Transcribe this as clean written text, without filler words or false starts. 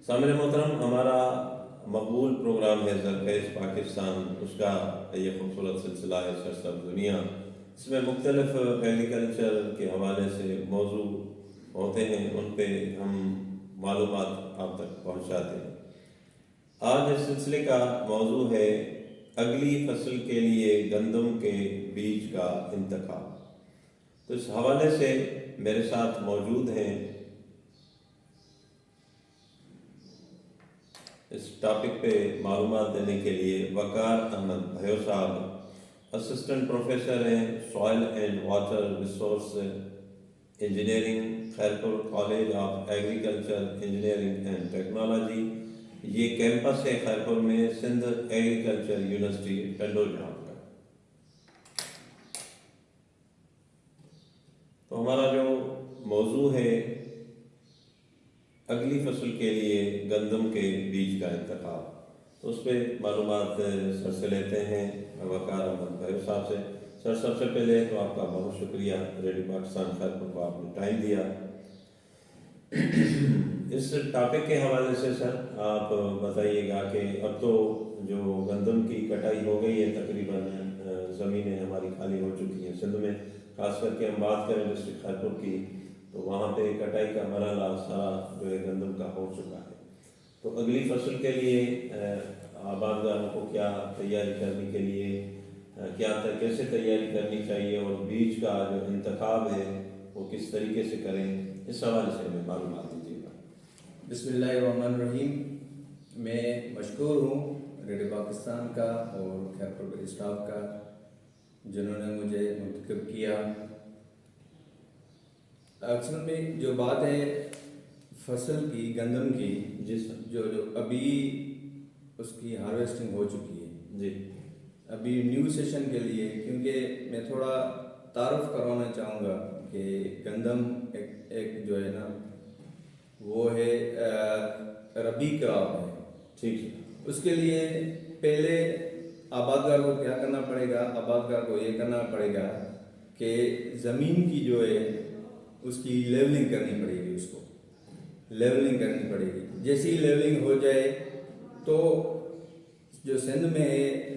سامعین محترم، ہمارا مقبول پروگرام ہے زرخیز پاکستان، اس کا یہ خوبصورت سلسلہ ہے سرسبز دنیا۔ اس میں مختلف ایگریکلچر کے حوالے سے موضوع ہوتے ہیں، ان پہ ہم معلومات آپ تک پہنچاتے ہیں۔ آج اس سلسلے کا موضوع ہے اگلی فصل کے لیے گندم کے بیج کا انتخاب۔ تو اس حوالے سے میرے ساتھ موجود ہیں اس ٹاپک پہ معلومات دینے کے لیے وقار احمد بھیو صاحب، اسسٹنٹ پروفیسر ہیں soil and water resource engineering, Khairpur college of agriculture engineering and technology. یہ کیمپس ہے خیرپور میں، سندھ ایگریکلچر یونیورسٹی ٹنڈو جہاں کا۔ تو ہمارا جو موضوع ہے اگلی فصل کے لیے گندم کے بیج کا انتخاب، تو اس پہ معلومات سر سے لیتے ہیں وقار احمد بھیو صاحب سے۔ سر، سب سے پہلے تو آپ کا بہت شکریہ، ریڈیو پاکستان خیرپور کو آپ نے ٹائم دیا۔ اس ٹاپک کے حوالے سے سر آپ بتائیے گا کہ اب تو جو گندم کی کٹائی ہو گئی ہے، تقریباً زمینیں ہماری خالی ہو چکی ہیں سندھ میں، خاص کر کے ہم بات کریں ڈسٹرکٹ خیرپور کی، تو وہاں پہ کٹائی کا مرحلہ سارا جو ہے گندم کا ہو چکا ہے۔ تو اگلی فصل کے لیے آبادگاروں کو کیا تیاری کرنے کے لیے کیسے تیاری کرنی چاہیے، اور بیج کا جو انتخاب ہے وہ کس طریقے سے کریں، اس حوالے سے ہمیں معلومات دیجیے گا۔ بسم اللہ الرحمن الرحیم۔ میں مشکور ہوں ریڈیو پاکستان کا اور خیرپور کے اسٹاف کا، جنہوں نے مجھے منتخب کیا۔ اصل میں جو بات ہے فصل کی، گندم کی، جی سر، جو ابھی اس کی ہارویسٹنگ ہو چکی ہے، جی ابھی نیو سیشن کے لیے، کیونکہ میں تھوڑا تعارف کروانا چاہوں گا کہ گندم ایک جو ہے نا وہ ہے ربی کراپ ہے، ٹھیک ہے۔ اس کے لیے پہلے آبادگار کو کیا کرنا پڑے گا؟ آبادگار کو یہ کرنا پڑے گا کہ زمین کی جو ہے اس کی لیولنگ کرنی پڑے گی، اس کو لیولنگ کرنی پڑے گی۔ جیسی لیولنگ ہو جائے تو جو سندھ میں ہے